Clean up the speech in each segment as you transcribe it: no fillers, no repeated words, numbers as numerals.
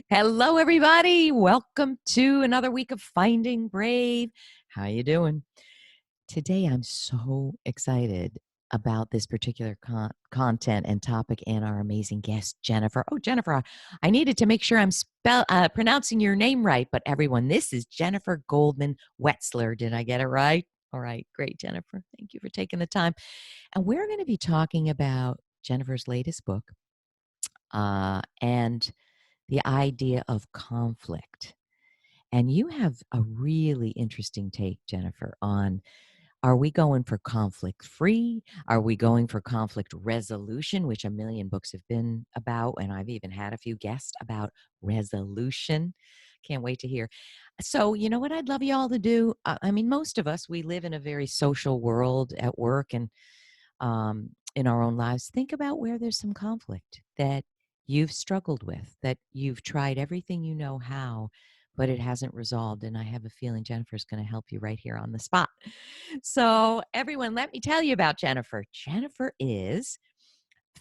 Hello, everybody. Welcome to another week of Finding Brave. How you doing? Today, I'm so excited about this particular content and topic and our amazing guest, Jennifer. Oh, Jennifer, I needed to make sure I'm pronouncing your name right. But everyone, this is Jennifer Goldman-Wetzler. Did I get it right? All right. Great, Jennifer. Thank you for taking the time. And we're going to be talking about Jennifer's latest book and the idea of conflict. And you have a really interesting take, Jennifer, on are we going for conflict free? Are we going for conflict resolution, which a million books have been about? And I've even had a few guests about resolution. Can't wait to hear. So, you know what I'd love you all to do? I mean, most of us, we live in a very social world at work and in our own lives. Think about where there's some conflict that you've struggled with, that you've tried everything you know how, but it hasn't resolved. And I have a feeling Jennifer's going to help you right here on the spot. So, everyone, let me tell you about Jennifer. Jennifer is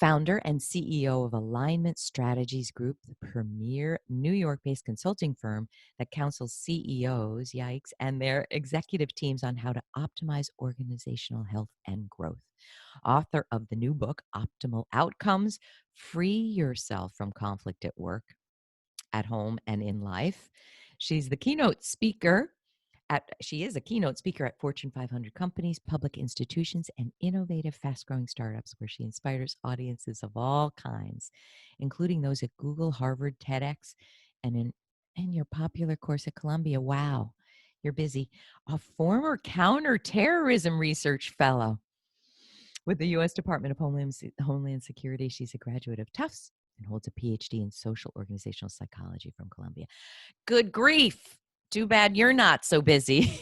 founder and CEO of Alignment Strategies Group, the premier New York-based consulting firm that counsels CEOs, yikes, and their executive teams on how to optimize organizational health and growth. Author of the new book, Optimal Outcomes, Free Yourself from Conflict at Work, at Home, and in Life. She's the keynote speaker she is a keynote speaker at Fortune 500 companies, public institutions, and innovative, fast-growing startups where she inspires audiences of all kinds, including those at Google, Harvard, TEDx, and in your popular course at Columbia. Wow, you're busy. A former counterterrorism research fellow with the U.S. Department of Homeland Security. She's a graduate of Tufts and holds a PhD in social organizational psychology from Columbia. Good grief. Too bad you're not so busy.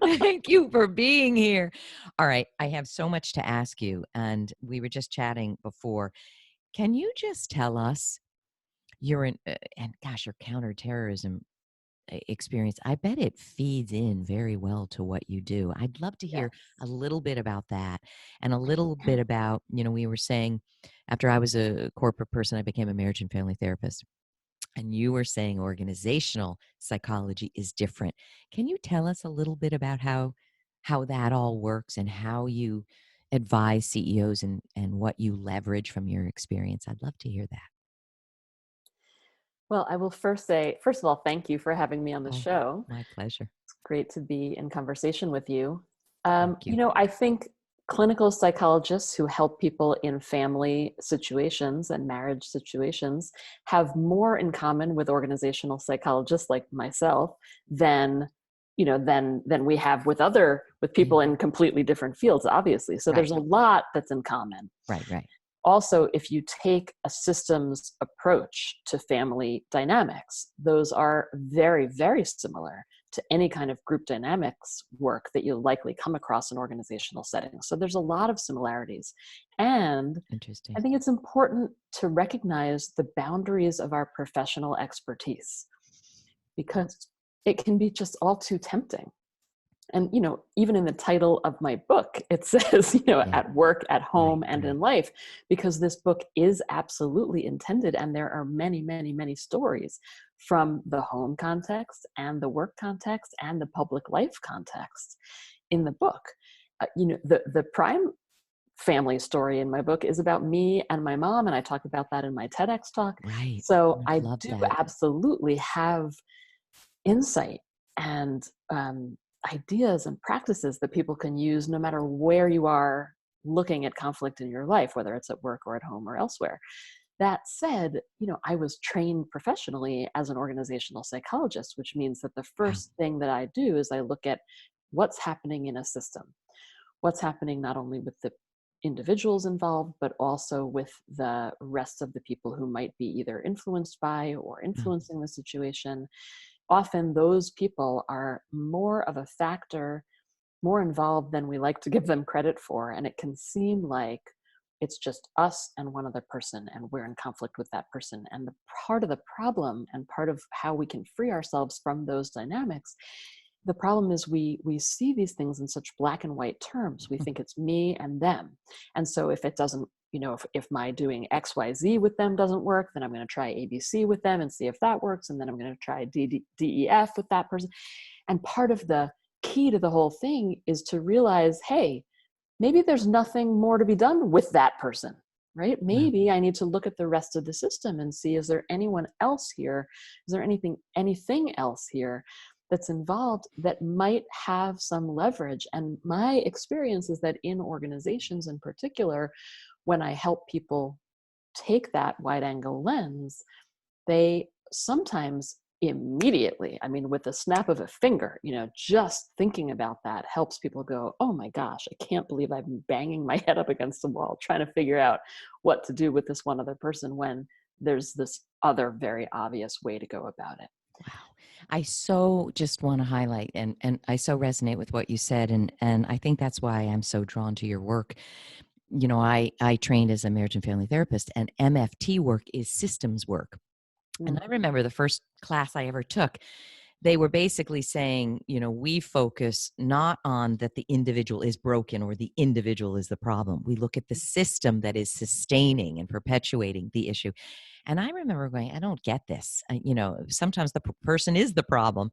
Thank you for being here. All right. I have so much to ask you. And we were just chatting before. Can you just tell us and gosh, your counterterrorism experience, I bet it feeds in very well to what you do. I'd love to hear Yes. a little bit about that and a little bit about, we were saying after I was a corporate person, I became a marriage and family therapist. And you were saying organizational psychology is different. Can you tell us a little bit about how that all works and how you advise CEOs and what you leverage from your experience? I'd love to hear that. Well, I will first say, first of all, thank you for having me on the Oh, show. my pleasure. It's great to be in conversation with you. Thank you. I think clinical psychologists who help people in family situations and marriage situations have more in common with organizational psychologists like myself than than we have with people in completely different fields, obviously. So Right, there's a lot that's in common. right. Also, if you take a systems approach to family dynamics, those are very, very similar to any kind of group dynamics work that you'll likely come across in organizational settings. So there's a lot of similarities. And I Interesting. think it's important to recognize the boundaries of our professional expertise because it can be just all too tempting. And even in the title of my book it says Yeah, at work, at home, and right. in life, because this book is absolutely intended, and there are many, many, many stories from the home context and the work context and the public life context in the book. The prime family story in my book is about me and my mom, and I talk about that in my TEDx talk. Right. So I I love do that. absolutely have insight and ideas and practices that people can use no matter where you are looking at conflict in your life, whether it's at work or at home or elsewhere. That said, I was trained professionally as an organizational psychologist, which means that the Wow. first thing that I do is I look at what's happening in a system, what's happening not only with the individuals involved, but also with the rest of the people who might be either influenced by or Oh, influencing the situation. Often those people are more of a factor, more involved than we like to give them credit for. And it can seem like it's just us and one other person, and we're in conflict with that person. And the part of the problem and part of how we can free ourselves from those dynamics, the problem is we see these things in such black and white terms. We think it's me and them. And so if it doesn't if my doing XYZ with them doesn't work, then I'm going to try ABC with them and see if that works. And then I'm going to try DEF with that person. And part of the key to the whole thing is to realize, hey, maybe there's nothing more to be done with that person, right? Wow. Maybe I need to look at the rest of the system and see, is there anyone else here? Is there anything else here that's involved that might have some leverage? And my experience is that in organizations in particular, when I help people take that wide angle lens, they sometimes immediately, I mean, with the snap of a finger, just thinking about that helps people go, oh my gosh, I can't believe I've been banging my head up against the wall trying to figure out what to do with this one other person when there's this other very obvious way to go about it. Wow. I so just want to highlight and I so resonate with what you said. And I think that's why I'm so drawn to your work. I trained as a marriage and family therapist, and MFT work is systems work. And Mm, I remember the first class I ever took, they were basically saying, we focus not on that the individual is broken or the individual is the problem. We look at the system that is sustaining and perpetuating the issue. And I remember going, I don't get this. Sometimes the person is the problem.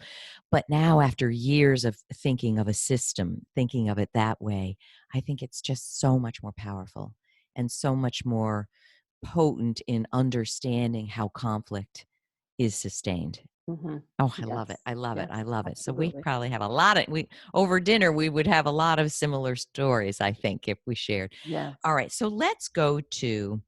But now, after years of thinking of a system, thinking of it that way, I think it's just so much more powerful and so much more potent in understanding how conflict is sustained. mhm. Oh, I love it. Yes, I love it. yes, I love it. So we absolutely. probably have over dinner, we would have a lot of similar stories, I think, if we shared. All Yes. right. So let's go to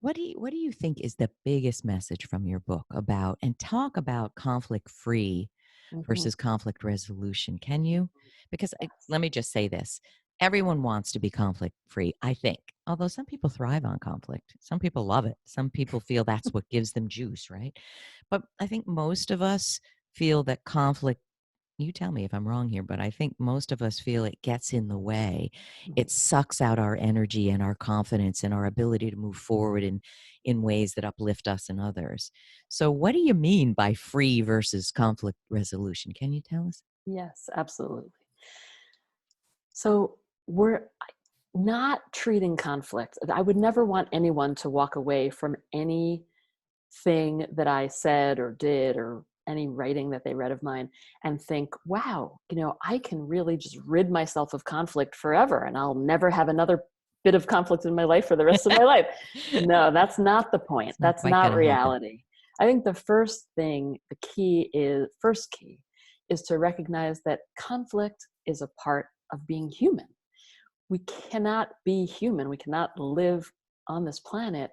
what do you think is the biggest message from your book about and talk about conflict free Mhm. versus conflict resolution? Can you? Because Yes. let me just say this. Everyone wants to be conflict free, I think. Although some people thrive on conflict. Some people love it. Some people feel that's what gives them juice, right? But I think most of us feel that conflict, you tell me if I'm wrong here, but I think most of us feel it gets in the way. Mhm. It sucks out our energy and our confidence and our ability to move forward in ways that uplift us and others. So what do you mean by free versus conflict resolution? Can you tell us? Yes, absolutely. So we're not treating conflict. I would never want anyone to walk away from anything that I said or did or any writing that they read of mine and think, wow, I can really just rid myself of conflict forever and I'll never have another bit of conflict in my life for the rest of my life. No, that's not the point. It's not That's quite going not to happen. reality. I think the first key is to recognize that conflict is a part of being human. We cannot be human. We cannot live on this planet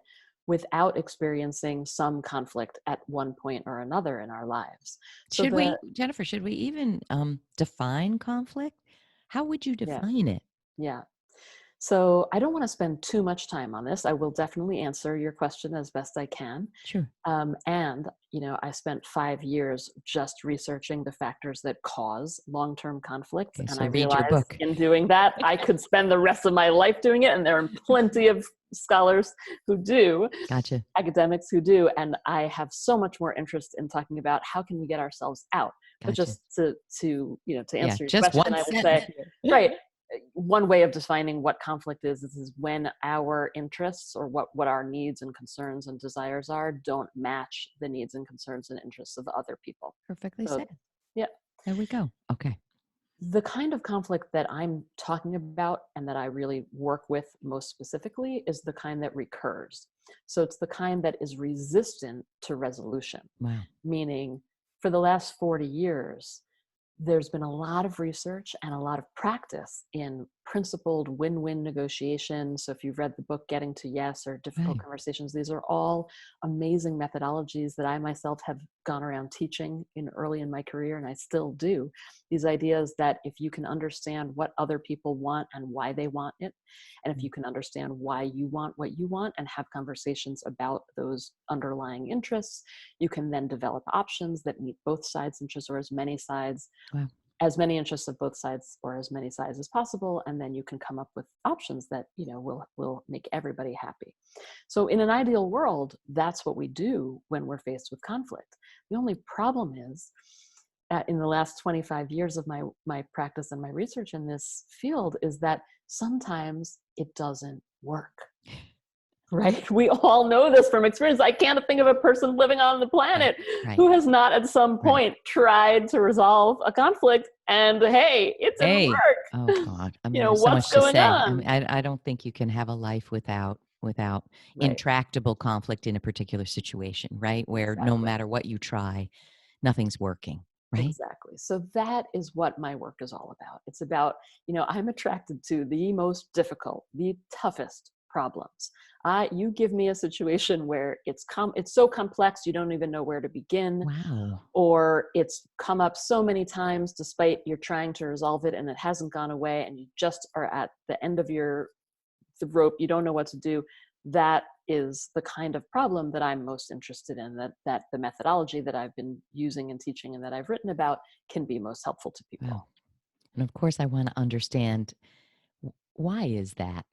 without experiencing some conflict at one point or another in our lives. So Should we, Jennifer, should we even define conflict? How would you yeah, define it? yeah. So I don't want to spend too much time on this. I will definitely answer your question as best I can. Sure. I spent 5 years just researching the factors that cause long-term conflict. Okay, And so I read your realized book. in doing that, I could spend the rest of my life doing it. And there are plenty of scholars who do, Gotcha. academics who do. And I have so much more interest in talking about how can we get ourselves out. But Gotcha. just to Yeah, answer your just question, one I would say, sentence here. right, one way of defining what conflict is when our interests or what our needs and concerns and desires are don't match the needs and concerns and interests of other people. Perfectly So said. yeah, There we go. Okay. the kind of conflict that I'm talking about and that I really work with most specifically is the kind that recurs. So it's the kind that is resistant to resolution, Wow. meaning for the last 40 years there's been a lot of research and a lot of practice in principled win-win negotiations. So if you've read the book Getting to Yes or Difficult Right. Conversations, these are all amazing methodologies that I myself have gone around teaching early in my career, and I still do. These ideas that if you can understand what other people want and why they want it, and if Mm. you can understand why you want what you want and have conversations about those underlying interests, you can then develop options that meet both sides' interests or Wow. as many interests of both sides or as many sides as possible, and then you can come up with options that will make everybody happy. So in an ideal world, that's what we do when we're faced with conflict. The only problem is that in the last 25 years of my practice and my research in this field is that sometimes it doesn't work. right? We all know this from experience. I can't think of a person living on the Right, planet right, who has not at some right. point tried to resolve a conflict and hey, it didn't Hey, oh work. God. I mean, there's so What's much to going say. I mean, on? I don't think you can have a life without Right, intractable conflict in a particular situation, right? Where no exactly. matter what you try, nothing's working, right? Exactly. So that is what my work is all about. It's about, I'm attracted to the most difficult, the toughest problems. You give me a situation where it's so complex you don't even know where to begin, Wow. or it's come up so many times despite you're trying to resolve it and it hasn't gone away and you just are at the end of the rope, you don't know what to do. That is the kind of problem that I'm most interested in, that the methodology that I've been using and teaching and that I've written about can be most helpful to Wow. people. And of course, I want to understand why is that?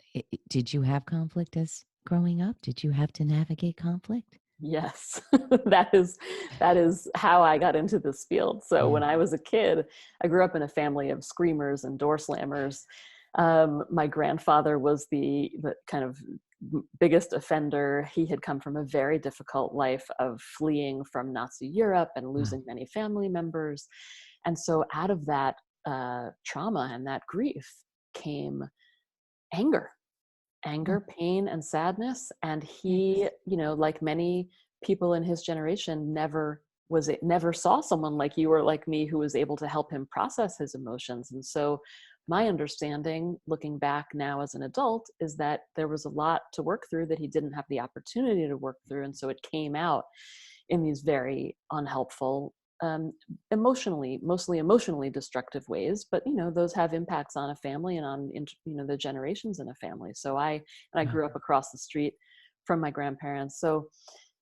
Did you have conflict as growing up? Did you have to navigate conflict? Yes, that is how I got into this field. So when Mm. I was a kid, I grew up in a family of screamers and door slammers. My grandfather was the kind of biggest offender. He had come from a very difficult life of fleeing from Nazi Europe and Wow. losing many family members. And so out of that trauma and that grief came anger, Mm. pain, and sadness. And Yes. he, like many people in his generation, never saw someone like you or like me who was able to help him process his emotions. And so my understanding, looking back now as an adult, is that there was a lot to work through that he didn't have the opportunity to work through. And so it came out in these very unhelpful, mostly emotionally destructive ways. But those have impacts on a family and on the generations in a family. So I Wow. grew up across the street from my grandparents. So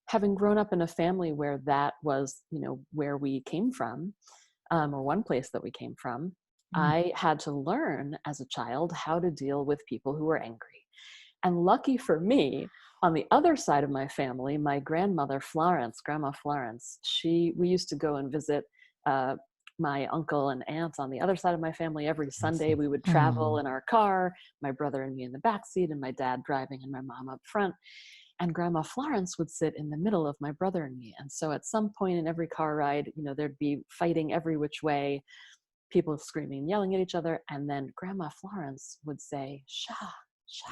having grown up in a family where that was where we came from, or one place that we came from, Mm. I had to learn as a child how to deal with people who were angry. And lucky for me, on the other side of my family, my grandmother Florence, Grandma Florence, we used to go and visit my uncle and aunt on the other side of my family every Sunday. Awesome. We would travel Oh, in our car, my brother and me in the back seat, and my dad driving, and my mom up front. And Grandma Florence would sit in the middle of my brother and me. And so at some point in every car ride, there'd be fighting every which way, people screaming and yelling at each other. And then Grandma Florence would say, "Sha, sha,"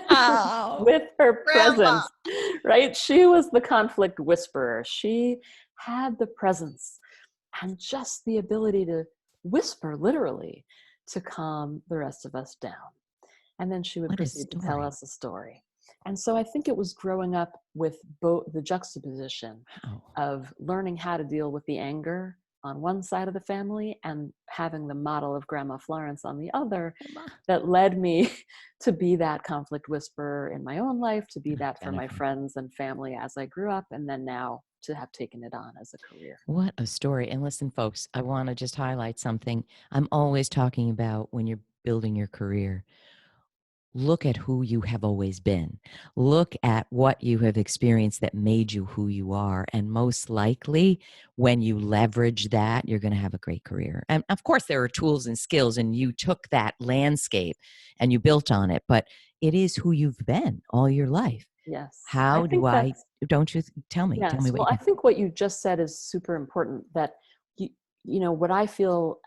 oh, with her grandma. presence, right? She was the conflict whisperer. She had the presence and just the ability to whisper, literally, to calm the rest of us down. And then she would What a proceed to tell story. us a story. And so I think it was growing up with both the juxtaposition Wow. of learning how to deal with the anger on one side of the family and having the model of Grandma Florence on the other Grandma. that led me to be that conflict whisperer in my own life, to be Oh, that for my Jennifer. friends and family as I grew up, and then now to have taken it on as a career. What a story. And listen, folks, I want to just highlight something I'm always talking about when you're building your career. Look at who you have always been. Look at what you have experienced that made you who you are. And most likely, when you leverage that, you're going to have a great career. And of course, there are tools and skills, and you took that landscape and you built on it, but it is who you've been all your life. Yes, I How do think I, that's don't you, tell me yes. what Well, you I think. think what you just said is super important. That you, what I feel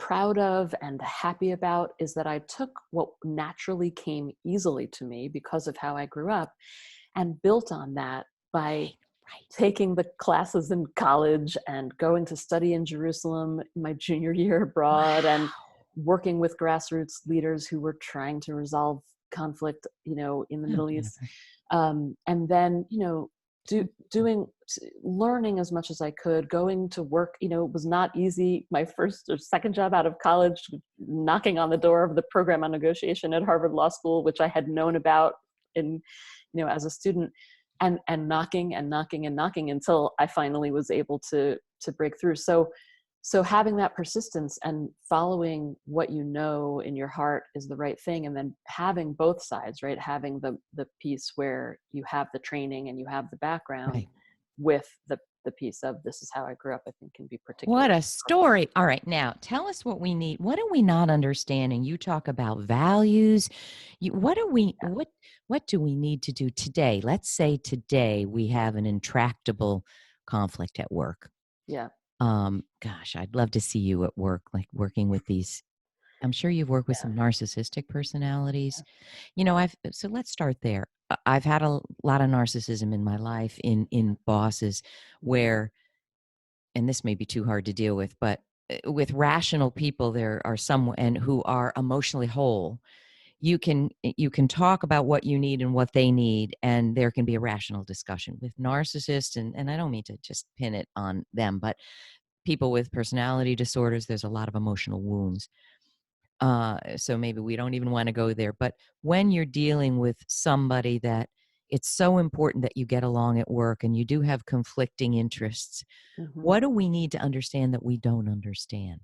proud of and happy about is that I took what naturally came easily to me because of how I grew up and built on that by Right, right. taking the classes in college and going to study in Jerusalem my junior year abroad and Wow. working with grassroots leaders who were trying to resolve conflict, in the Oh, Middle East. Jennifer. And then, So beautiful. doing, learning as much as I could, going to work, it was not easy. My first or second job out of college, knocking on the door of the program on negotiation at Harvard Law School, which I had known about in, as a student, and knocking and knocking and knocking until I finally was able to break through. So having that persistence and following what you know in your heart is the right thing, and then having both sides, right? Having the piece where you have the training and you have the background Right. with the piece of this is how I grew up, I think can be What particularly a powerful. story. All right, now tell us what we need. What are we not understanding? You talk about values. What are we what do we need to do today? Let's say today we have an intractable conflict at work. Yeah. Gosh, I'd love to see you at work, like working with these. I'm sure you've worked with Yeah. some narcissistic personalities. Yeah. I've so let's start there. I've had a lot of narcissism in my life in bosses Mhm. where, and this may be too hard to deal with, but with rational people, there are some and who are emotionally whole. You can talk about what you need and what they need, and there can be a rational discussion. With narcissists, and I don't mean to just pin it on them, but people with personality disorders, there's a lot of emotional wounds. So maybe we don't even want to go there. But when you're dealing with somebody that it's so important that you get along at work and you do have conflicting interests, Mhm. what do we need to understand that we don't understand?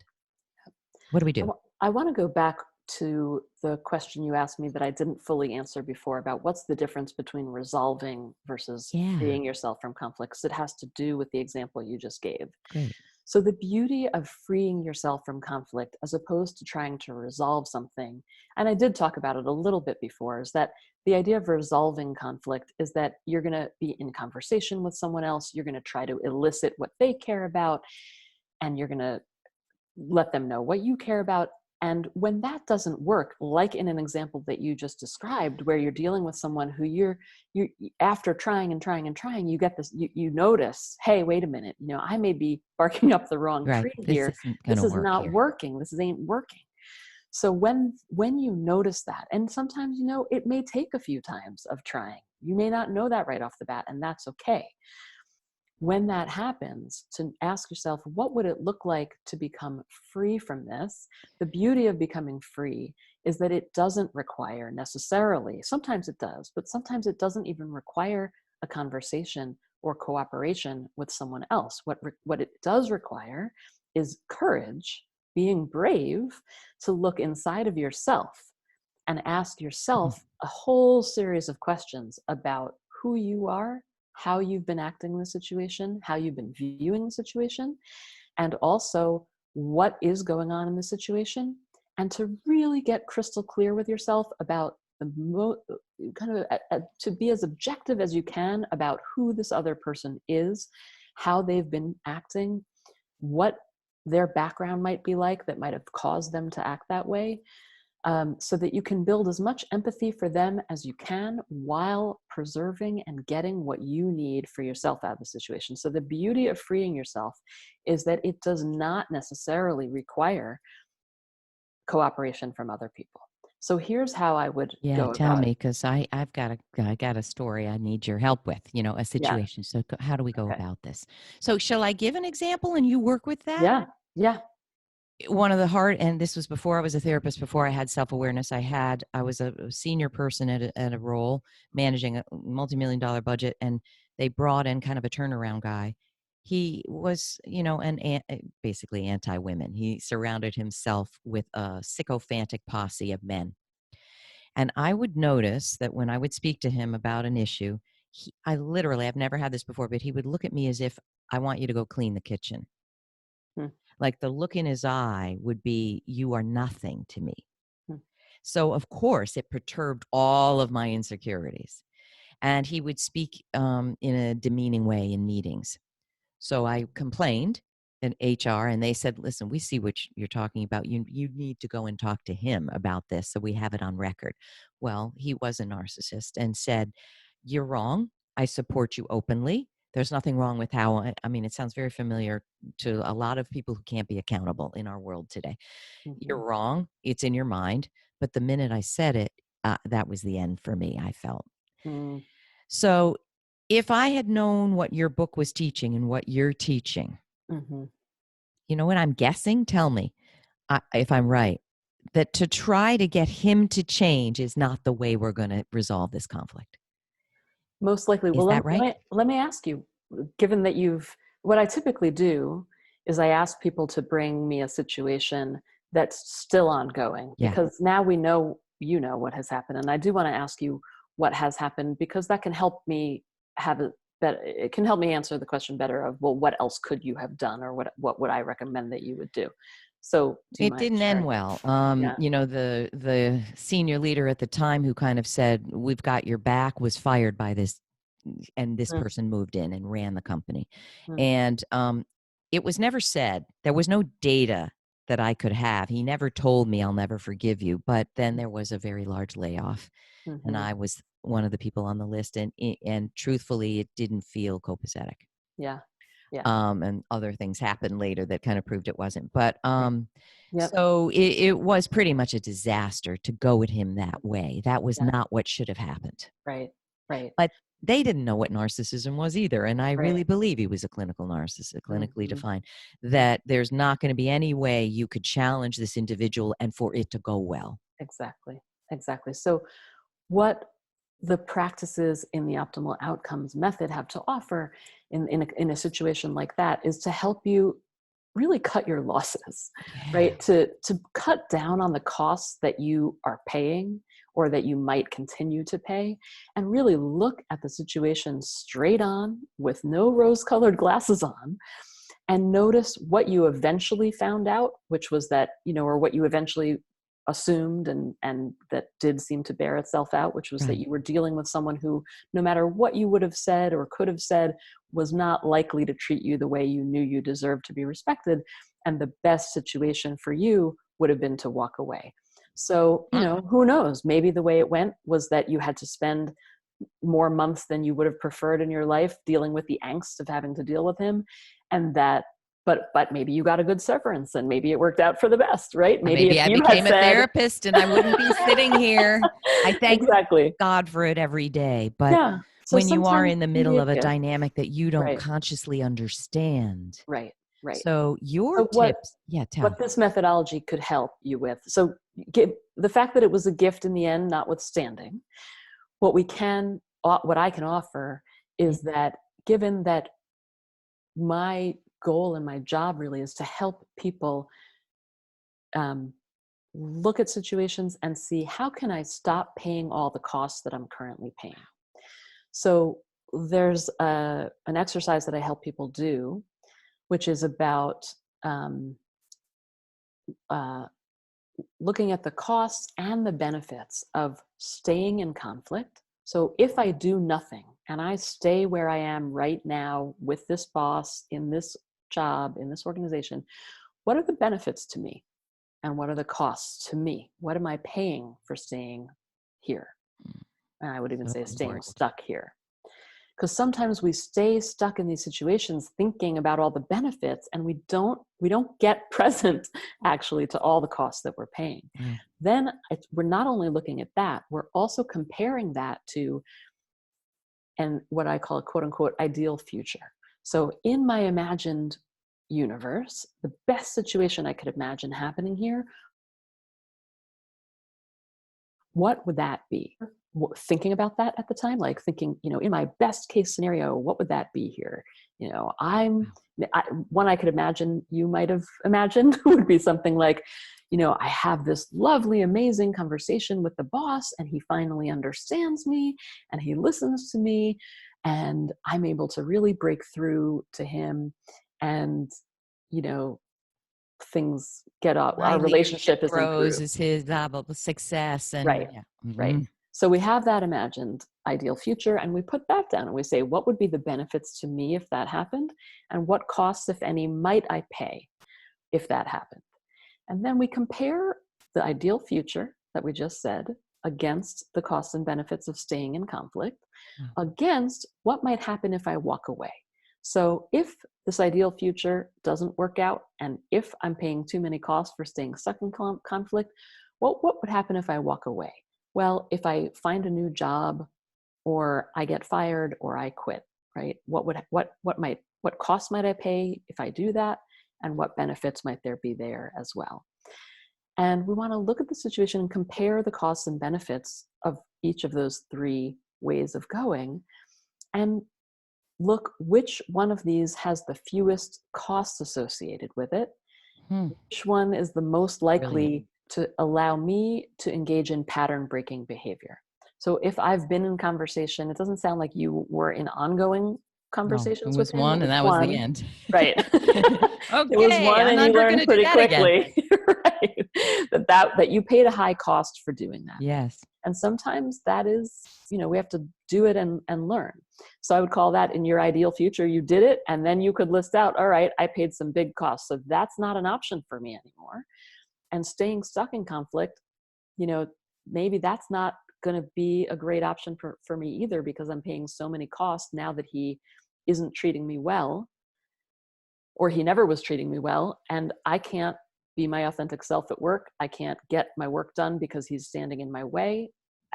What do we do? I want to go back to the question you asked me that I didn't fully answer before about what's the difference between resolving versus Yeah, freeing yourself from conflicts. It has to do with the example you just gave. great. So, the beauty of freeing yourself from conflict as opposed to trying to resolve something, and I did talk about it a little bit before, is that the idea of resolving conflict is that you're going to be in conversation with someone else, you're going to try to elicit what they care about, and you're going to let them know what you care about. And when that doesn't work, like in an example that you just described, where you're dealing with someone who you after trying and trying and trying, you get this, you notice, hey, wait a minute, I may be barking up the wrong Right. tree This here. isn't going This to is work not here. working. This ain't working. So when you notice that, and sometimes it may take a few times of trying. You may not know that right off the bat, and that's okay. When that happens, to ask yourself, what would it look like to become free from this? The beauty of becoming free is that it doesn't require necessarily, sometimes it does, but sometimes it doesn't even require a conversation or cooperation with someone else. What it does require is courage, being brave to look inside of yourself and ask Mhm. yourself a whole series of questions about who you are, how you've been acting in the situation, how you've been viewing the situation, and also what is going on in the situation, and to really get crystal clear with yourself about kind of to be as objective as you can about who this other person is, how they've been acting, what their background might be like that might have caused them to act that way, so that you can build as much empathy for them as you can while preserving and getting what you need for yourself out of the situation. So the beauty of freeing yourself is that it does not necessarily require cooperation from other people. So here's how I would Yeah, go tell about it. me, because I got a story I need your help with, a Yeah. situation. So how do we go Okay. about this? So shall I give an example and you work with that? Yeah. Yeah. One of the hard, and this was before I was a therapist, before I had self-awareness, I was a senior person at a role managing a multi-million-dollar budget, and they brought in kind of a turnaround guy. He was, basically anti-women. He surrounded himself with a sycophantic posse of men. And I would notice that when I would speak to him about an issue, I've never had this before, but he would look at me as if I want you to go clean the kitchen. Hmm. Like the look in his eye would be, you are nothing to me. Hmm. So, of course, it perturbed all of my insecurities. And he would speak in a demeaning way in meetings. So I complained in HR, and they said, listen, we see what you're talking about. You need to go and talk to him about this so we have it on record. Well, he was a narcissist and said, you're wrong. I support you openly. There's nothing wrong with how I mean, it sounds very familiar to a lot of people who can't be accountable in our world today. You're Mhm. wrong. It's in your mind. But the minute I said it, that was the end for me, I felt. Mm. So if I had known what your book was teaching and what you're teaching, Mhm. you know what I'm guessing? Tell me if I'm right. That to try to get him to change is not the way we're going to resolve this conflict. Most likely. Well, Is that right? let me ask you, given that what I typically do is I ask people to bring me a situation that's still ongoing, Yeah. because now we know, what has happened. And I do want to ask you what has happened, because that can help me have a it can help me answer the question better of, well, what else could you have done, or what would I recommend that you would do? So do you It mind didn't end sharing? well. Yeah. The senior leader at the time who kind of said, "We've got your back," was fired by this, and this Mm, person moved in and ran the company. mm, And it was never said. There was no data that I could have. He never told me, "I'll never forgive you." But then there was a very large layoff, and mm-hmm. I was one of the people on the list. And truthfully, it didn't feel copacetic. Yeah. Yeah. And other things happened later that kind of proved it wasn't. But Right. Yep. so it was pretty much a disaster to go at him that way. That was Yeah. not what should have happened. Right. Right. But they didn't know what narcissism was either. And I Right. really believe he was a clinical narcissist, clinically Mm-hmm. defined, that there's not going to be any way you could challenge this individual and for it to go well. Exactly. Exactly. So what the practices in the optimal outcomes method have to offer in a situation like that is to help you really cut your losses, Yeah. right? To cut down on the costs that you are paying or that you might continue to pay, and really look at the situation straight on with no rose-colored glasses on, and notice what you eventually found out, which was that, or what you eventually assumed, and that did seem to bear itself out, which was that Right. you were dealing with someone who, no matter what you would have said or could have said, was not likely to treat you the way you knew you deserved to be respected. And the best situation for you would have been to walk away. So, who knows? Maybe the way it went was that you had to spend more months than you would have preferred in your life dealing with the angst of having to deal with him. And that, but maybe you got a good severance, and maybe it worked out for the best, right? Or Maybe if maybe I you had became a said therapist and I wouldn't be sitting here. I thank exactly. God for it every day. But Yeah. So when you are sometimes in the it can be middle a of a gift. dynamic that you don't Right. consciously understand. Right. Right. So your So tips, yeah, tell. what this methodology could help you with. So the fact that it was a gift in the end, notwithstanding, what I can offer Yeah. is that, given that my goal and my job really is to help people um, look at situations and see, how can I stop paying all the costs that I'm currently paying. So there's an exercise that I help people do, which is about um, uh, looking at the costs and the benefits of staying in conflict. So if I do nothing and I stay where I am right now with this boss, in this job, in this organization, what are the benefits to me? And what are the costs to me? What am I paying for staying here? Mm, And I would even so say staying important. stuck here. Because sometimes we stay stuck in these situations thinking about all the benefits, and we don't get present actually to all the costs that we're paying. Right. Then we're not only looking at that, we're also comparing that to, and what I call a quote unquote ideal future. So in my imagined universe, the best situation I could imagine happening here, what would that be? Thinking about that at the time, like thinking, in my best case scenario, what would that be here? Wow. One I could imagine you might have imagined would be something like, I have this lovely, amazing conversation with the boss, and he finally understands me and he listens to me, and I'm able to really break through to him, and, you know, things get up, My our leadership relationship is grows improved. as his success and Right. yeah. Right. Mhm. So we have that imagined ideal future, and we put that down and we say, what would be the benefits to me if that happened? And what costs, if any, might I pay if that happened? And then we compare the ideal future that we just said against the costs and benefits of staying in conflict, Wow. against what might happen if I walk away. So if this ideal future doesn't work out, and if I'm paying too many costs for staying stuck in conflict, what would happen if I walk away? Well, if I find a new job, or I get fired, or I quit, right? What costs might I pay if I do that? And what benefits might there be there as well? And we want to look at the situation and compare the costs and benefits of each of those three ways of going, and look which one of these has the fewest costs associated with it, Hmm. which one is the most Brilliant. likely to allow me to engage in pattern breaking behavior. So if I've been in conversation, it doesn't sound like you were in ongoing No, it conversations with was him. It one, and was that was the one. end. Right. It was Okay, one, I'm and you never learned gonna do pretty that again. quickly, right? That you paid a high cost for doing that. Yes. And sometimes that is, we have to do it and learn. So I would call that, in your ideal future, you did it, and then you could list out, all right, I paid some big costs, so that's not an option for me anymore. And staying stuck in conflict, maybe that's not going to be a great option for me either, because I'm paying so many costs now that he isn't treating me well, or he never was treating me well, and I can't be my authentic self at work. I can't get my work done because he's standing in my way.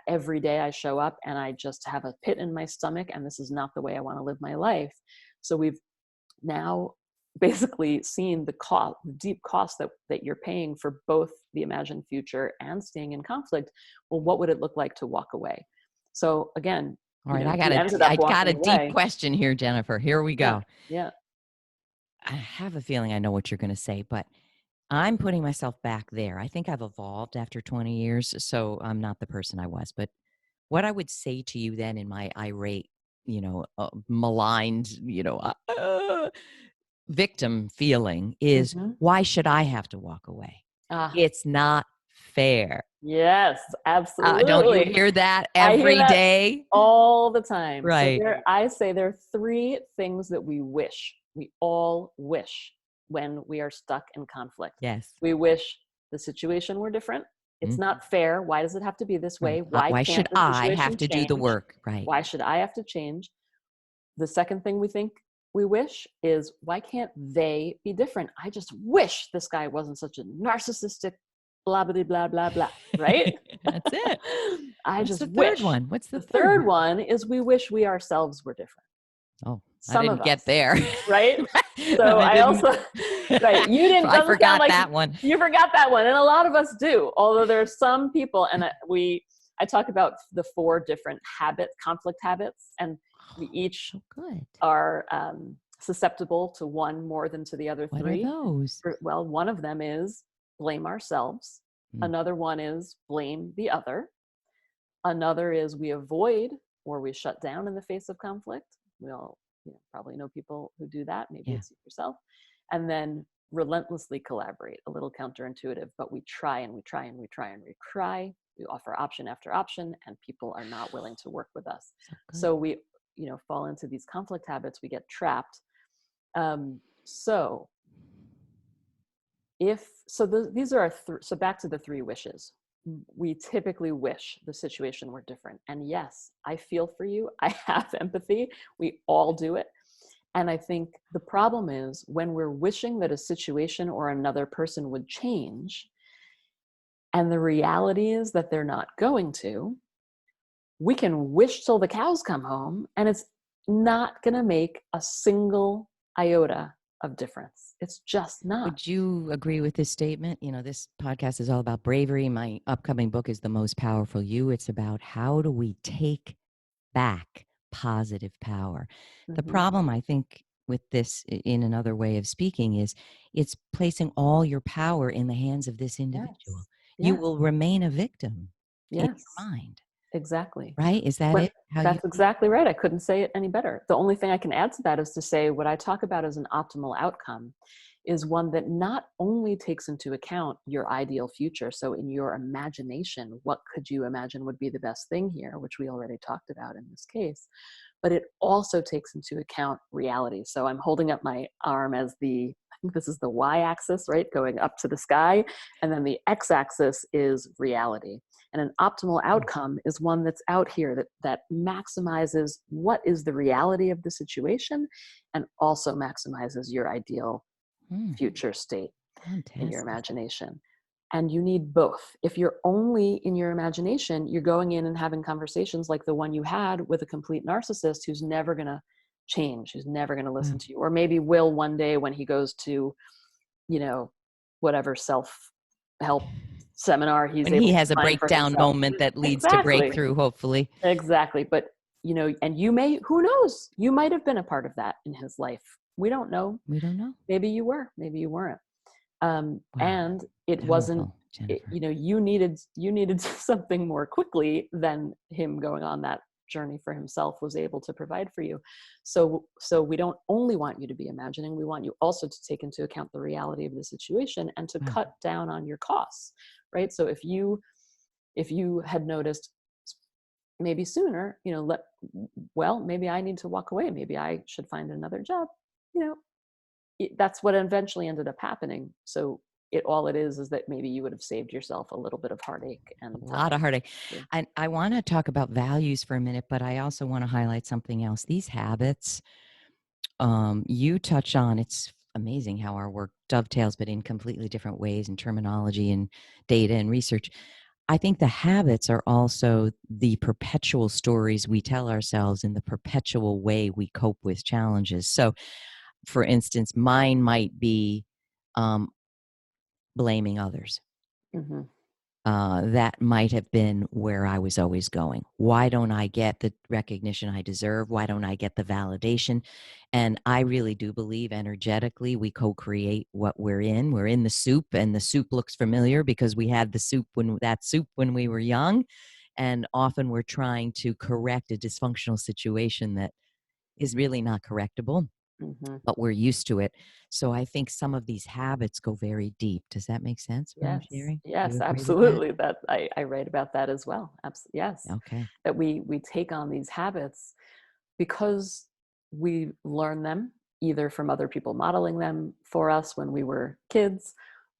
Every day I show up and I just have a pit in my stomach, and this is not the way I want to live my life. So we've now basically seen the deep cost that you're paying for both the imagined future and staying in conflict. Well, what would it look like to walk away? So again, All right, you ended up I got a walking deep away. question here, Jennifer. Here we Yeah. go. Yeah. I have a feeling I know what you're going to say, but I'm putting myself back there. I think I've evolved after 20 years, so I'm not the person I was. But what I would say to you then in my irate, maligned, victim feeling is, Mm-hmm. why should I have to walk away? Ah, It's not fair. yes, Don't you absolutely. hear that I hear every that day? all the time. So Right. I say there are 3 things that we all wish when we are stuck in conflict. Yes. We wish the situation were different. It's Mm, not fair. Why does it have to be this right. way? Why Why can't should the I have situation to do the change? work? Right. Why should I have to change? The second thing we wish is, why can't they be different? I just wish this guy wasn't such a narcissistic blah, blah, blah, blah, blah, right? That's it. I What's just the third wish. one? What's the The third third one? one is, we wish we ourselves were different. Oh, I Some of didn't get us, there. right? So I I didn't. also, right, you didn't, I doesn't sound forgot like that one. you forgot that one. And a lot of us do, although there are some people, and I talk about the 4 different conflict habits, and we each So good. are susceptible to one more than to the other What are 3. those? Well, one of them is blame ourselves. Mm. Another one is blame the other. Another is we avoid or we shut down in the face of conflict. We all probably know people who do that. Maybe Yeah. it's yourself. And then relentlessly collaborate, a little counterintuitive, but we try and we try and we try and we try. We offer option after option, and people are not willing to work with us. So good. So we fall into these conflict habits. We get trapped. So these are so back to the 3 wishes. We typically wish the situation were different. And yes, I feel for you. I have empathy. We all do it. And I think the problem is, when we're wishing that a situation or another person would change, and the reality is that they're not going to, we can wish till the cows come home, and it's not going to make a single iota of difference. It's just not. Would you agree with this statement? This podcast is all about bravery. My upcoming book is The Most Powerful You. It's about, how do we take back positive power? Mm-hmm. The problem, I think, with this, in another way of speaking, is it's placing all your power in the hands of this individual. Yes. You will remain a victim in your mind. Exactly. Right? Is that it? That's exactly right. I couldn't say it any better. The only thing I can add to that is to say, what I talk about as an optimal outcome is one that not only takes into account your ideal future. So in your imagination, what could you imagine would be the best thing here, which we already talked about in this case, but it also takes into account reality. So I'm holding up my arm as I think this is the y-axis, right? Going up to the sky. And then the x-axis is reality. And an optimal outcome is one that's out here, that maximizes what is the reality of the situation, and also maximizes your ideal future state. Fantastic. In your imagination. And you need both. If you're only in your imagination, you're going in and having conversations like the one you had with a complete narcissist who's never going to change, who's never going to listen to you, or maybe will one day when he goes to, whatever self-help seminar he's able to has a find for breakdown himself. moment that leads to breakthrough, hopefully. Exactly. But, and you may, who knows, you might have been a part of that in his life. We don't know. We don't know. Maybe you were, maybe you weren't. Wow. And it wasn't, you needed something more quickly than him going on that journey for himself was able to provide for you. So we don't only want you to be imagining, we want you also to take into account the reality of the situation and to Right. cut down on your costs, right? So if you had noticed maybe sooner, well, maybe I need to walk away, maybe I should find another job, you know, that's what eventually ended up happening. So all it is that maybe you would have saved yourself a little bit of heartache and A lot of time. heartache. Yeah. And I want to talk about values for a minute, but I also want to highlight something else. These habits you touch on, it's amazing how our work dovetails, but in completely different ways in terminology and data and research. I think the habits are also the perpetual stories we tell ourselves in the perpetual way we cope with challenges. So, for instance, mine might be um, blaming others. Hmm. That might have been where I was always going. Why don't I get the recognition I deserve? Why don't I get the validation? And I really do believe energetically we co-create what we're in. We're in the soup, and the soup looks familiar because we had the soup when we were young. And often we're trying to correct a dysfunctional situation that is really not correctable, Hmm. but we're used to it. So I think some of these habits go very deep. Does that make sense what I'm Yes, sharing? Do you yes, agree with that? absolutely. That I write about that as well. Yes, Okay. that we take on these habits because we learn them either from other people modeling them for us when we were kids,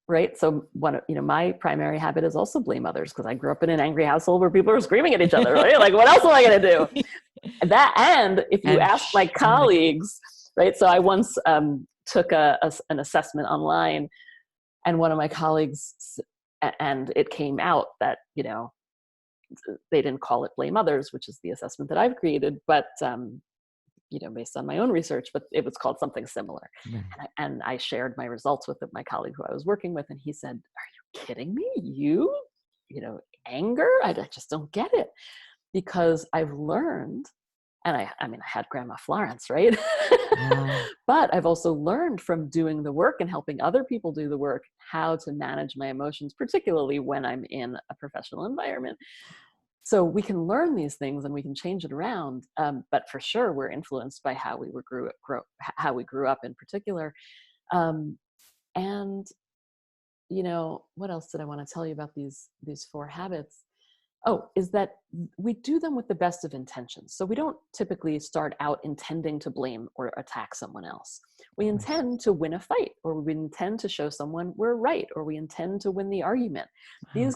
right? So my primary habit is also blame others because I grew up in an angry household where people were screaming at each other, right? Like, what else am I going to do? And if you And ask my oh my colleagues, right? So I once took an assessment online, and one of my colleagues, and it came out that they didn't call it blame others, which is the assessment that I've created, but based on my own research, but it was called something similar. right. And I shared my results with my colleague who I was working with, and he said, "Are you kidding me? Anger? I just don't get it." Because I've learned, and I mean, I had Grandma Florence, right? Wow. But I've also learned from doing the work and helping other people do the work how to manage my emotions, particularly when I'm in a professional environment. So we can learn these things and we can change it around, but for sure we're influenced by how how we grew up in particular. Um, and what else did I want to tell you about these four habits? Oh, is that we do them with the best of intentions. So we don't typically start out intending to blame or attack someone else. We Of course. intend to win a fight, or we intend to show someone we're right, or we intend to win the argument. Wow. These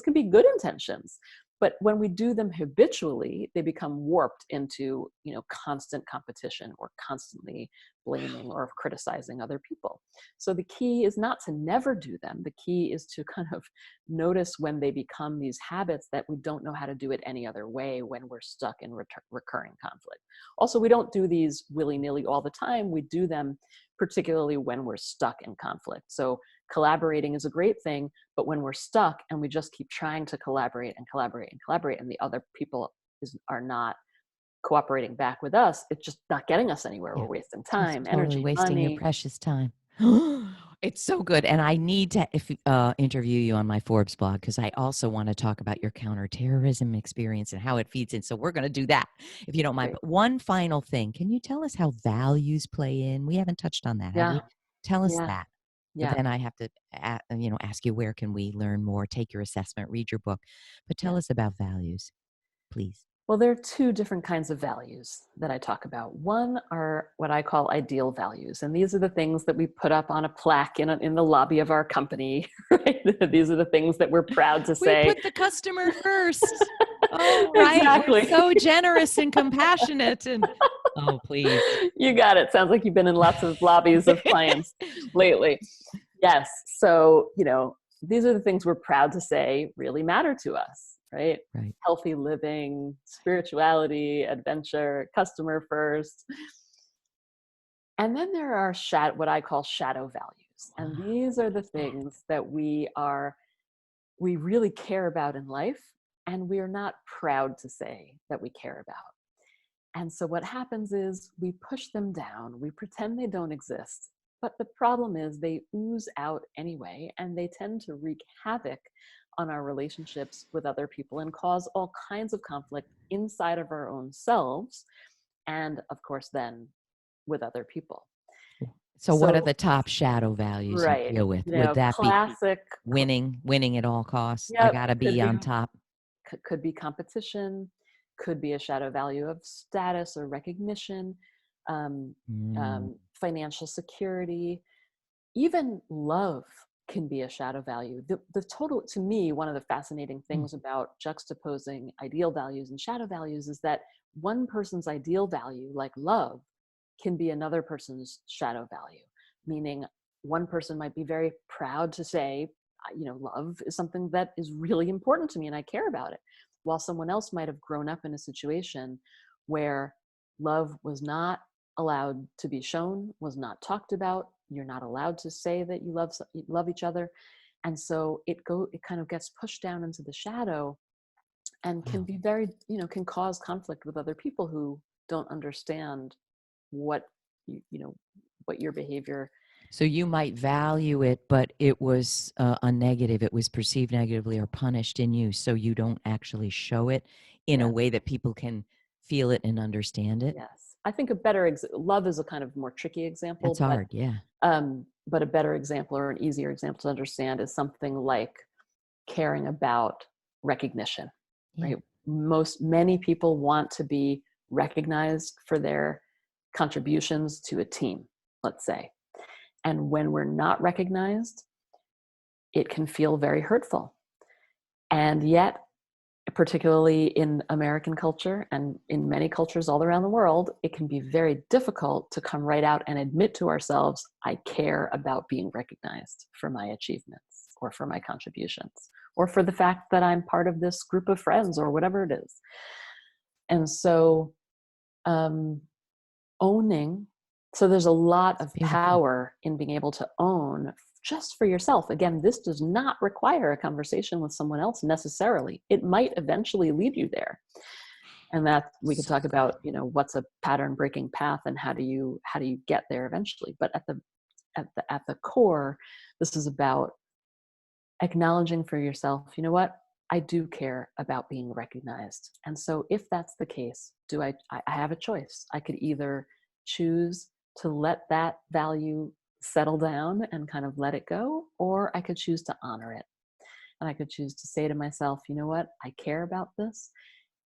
can be good intentions, but when we do them habitually, they become warped into, constant competition or constantly blaming or criticizing other people. So the key is not to never do them. The key is to kind of notice when they become these habits that we don't know how to do it any other way when we're stuck in recurring conflict. Also, we don't do these willy-nilly all the time. We do them particularly when we're stuck in conflict. So collaborating is a great thing, but when we're stuck and we just keep trying to collaborate and collaborate and collaborate, and the other people are not cooperating back with us, it's just not getting us anywhere. Yeah. We're wasting Just time, totally energy, wasting your money. precious time. It's so good. And I need to interview you on my Forbes blog because I also want to talk about your counterterrorism experience and how it feeds in. So we're going to do that if you don't mind. Great. But one final thing, can you tell us how values play in? We haven't touched on that, have Yeah, we? Tell us yeah, that. But yeah, then I have to, ask you where can we learn more, take your assessment, read your book. But tell yeah. us about values, please. Well, there are two different kinds of values that I talk about. One are what I call ideal values, and these are the things that we put up on a plaque in the lobby of our company. Right? These are the things that we're proud to We say. put the customer first. Oh, right. We're Exactly. so generous and compassionate and oh, please. You got it. Sounds like you've been in lots of lobbies of clients lately. Yes. So, these are the things we're proud to say really matter to us, right? Right. Healthy living, spirituality, adventure, customer first. And then there are what I call shadow values. And Wow. these What are the is that? things that we really care about in life, and we are not proud to say that we care about. And so what happens is we push them down, we pretend they don't exist. But the problem is they ooze out anyway, and they tend to wreak havoc on our relationships with other people and cause all kinds of conflict inside of our own selves, and of course then with other people. So what are So, the top shadow values you right, deal with? you Would know, that be classic, winning at all costs? I yep, gotta be on top. could be competition, could be a shadow value of status or recognition, um, Mm, financial security, even love can be a shadow value. The total, to me, one of the fascinating mm. things about juxtaposing ideal values and shadow values is that one person's ideal value, like love, can be another person's shadow value. Meaning, one person might be very proud to say, you know, love is something that is really important to me and I care about it. While someone else might have grown up in a situation where love was not allowed to be shown, was not talked about. You're not allowed to say that you love each other. And so it kind of gets pushed down into the shadow and can Wow. be very, you know, can cause conflict with other people who don't understand what you know, what your behavior. So you might value it, but it was a negative. It was perceived negatively or punished in you, so you don't actually show it in a Yeah. way that people can feel it and understand it. Yes. I think a better love is a kind of more tricky That's example, hard. Yeah. but a better example or an easier example to understand is something like caring about recognition, Yeah. right? Many people want to be recognized for their contributions to a team, let's say. And when we're not recognized, it can feel very hurtful. And yet, particularly in American culture and in many cultures all around the world, it can be very difficult to come right out and admit to ourselves, I care about being recognized for my achievements or for my contributions or for the fact that I'm part of this group of friends or whatever it is. And so um, owning, so there's a lot It's of beautiful. power in being able to own just for yourself. Again, this does not require a conversation with someone else necessarily. It might eventually lead you there. And that we could So talk good. about, you know, what's a pattern breaking path and how do you get there eventually. But at the core, this is about acknowledging for yourself, you know what, I do care about being recognized. And so if that's the case, I have a choice. I could either choose to let that value settle down and kind of let it go, or I could choose to honor it. And I could choose to say to myself, you know what, I care about this.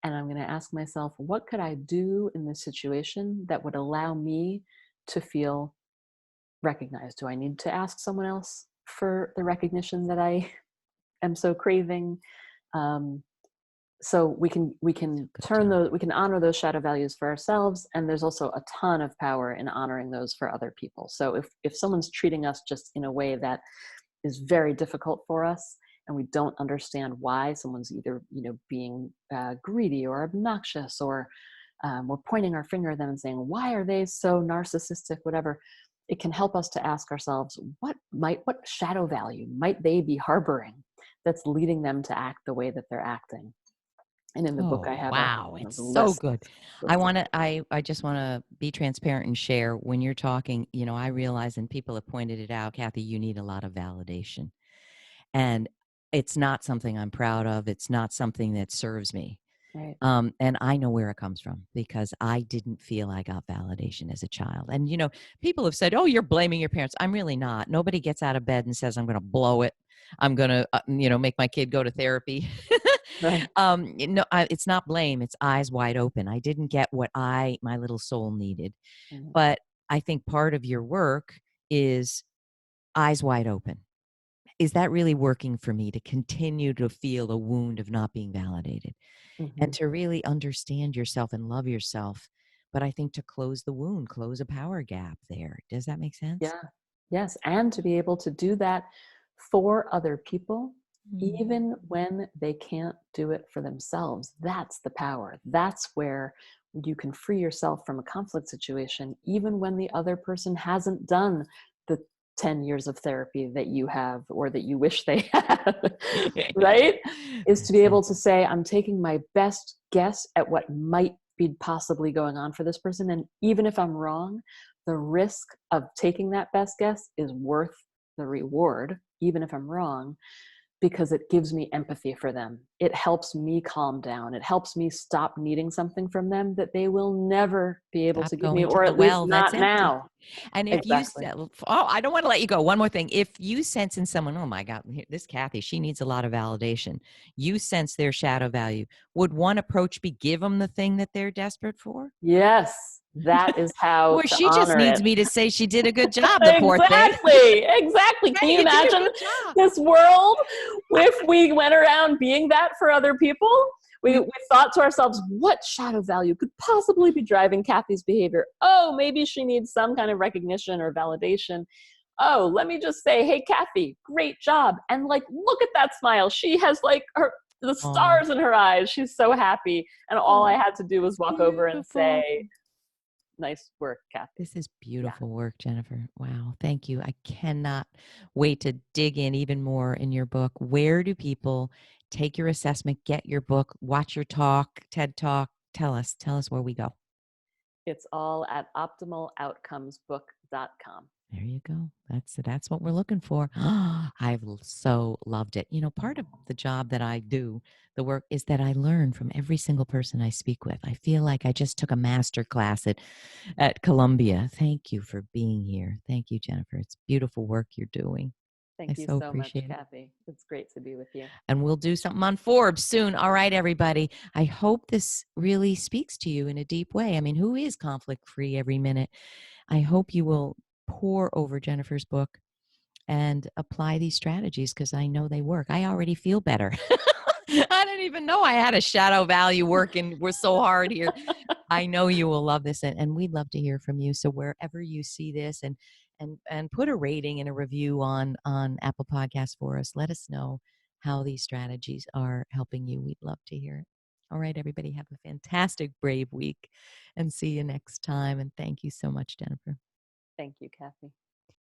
And I'm going to ask myself, what could I do in this situation that would allow me to feel recognized? Do I need to ask someone else for the recognition that I am so craving? Um, so we can Good, turn Jennifer. those, we can honor those shadow values for ourselves, and there's also a ton of power in honoring those for other people. So if someone's treating us just in a way that is very difficult for us, and we don't understand why someone's either, you know, being greedy or obnoxious, or we're pointing our finger at them and saying, why are they so narcissistic, whatever, it can help us to ask ourselves, what shadow value might they be harboring that's leading them to act the way that they're acting. And in the book, Oh, I have a wow. kind of It's so list. good. I Lists of want to, I just want to be transparent and share when you're talking, you know, I realize, and people have pointed it out, Kathy, you need a lot of validation. And it's not something I'm proud of. It's not something that serves me. right. And I know where it comes from because I didn't feel I got validation as a child. And, you know, people have said, oh, you're blaming your parents. I'm really not. Nobody gets out of bed and says, I'm going to blow it. I'm going to, you know, make my kid go to therapy. Right. It's not blame. It's eyes wide open. I didn't get what my little soul needed. Mhm. But I think part of your work is eyes wide open. Is that really working for me to continue to feel a wound of not being validated and Mhm. to really understand yourself and love yourself? But I think to close the wound, close a power gap there. Does that make sense? Yeah. Yes. And to be able to do that for other people, Mm. even when they can't do it for themselves. That's the power. That's where you can free yourself from a conflict situation, even when the other person hasn't done the 10 years of therapy that you have or that you wish they had, right? Is to be So able to say, I'm taking my best guess at what might be possibly going on for this person. And even if I'm wrong, the risk of taking that best guess is worth the reward, even if I'm wrong, because it gives me empathy for them. It helps me calm down. It helps me stop needing something from them that they will never be able to Stop give me, going to or the at least well that's not empty. now. And if you Exactly. said, oh, I don't want to let you go. One more thing. If you sense in someone, oh my God, this Kathy, she needs a lot of validation. You sense their shadow value. Would one approach be give them the thing that they're desperate for? Yes, that is how Well, to she just honor needs it. me to say she did a good job, the poor thing. Exactly, exactly. Can Yeah, you you did a imagine good job. this world if we went around being that for other people? We thought to ourselves, what shadow value could possibly be driving Kathy's behavior? Oh, maybe she needs some kind of recognition or validation. Oh, let me just say, hey, Kathy, great job. And like, look at that smile. She has like the Oh, stars in her eyes. She's so happy. And all I oh, had to do was walk over and beautiful. say, nice work, Kathy. This is Yeah. beautiful work, Jennifer. Wow. Thank you. I cannot wait to dig in even more in your book. Where do people take your assessment, get your book, watch your talk, TED Talk? Tell us where we go. It's all at optimaloutcomesbook.com. There you go. That's what we're looking for. I've so loved it. You know, part of the job that I do, the work, is that I learn from every single person I speak with. I feel like I just took a master class at Columbia. Thank you for being here. Thank you, Jennifer. It's beautiful work you're doing. I Thank you so so much, appreciate it. Kathy. It's great to be with you. And we'll do something on Forbes soon. All right, everybody. I hope this really speaks to you in a deep way. I mean, who is conflict free every minute? I hope you will pore over Jennifer's book and apply these strategies because I know they work. I already feel better. I didn't even know I had a shadow value working. We're so hard here. I know you will love this, and we'd love to hear from you. So wherever you see this, and put a rating and a review on Apple Podcasts for us. Let us know how these strategies are helping you. We'd love to hear it. All right, everybody, have a fantastic, brave week, and see you next time. And thank you so much, Jennifer. Thank you, Kathy.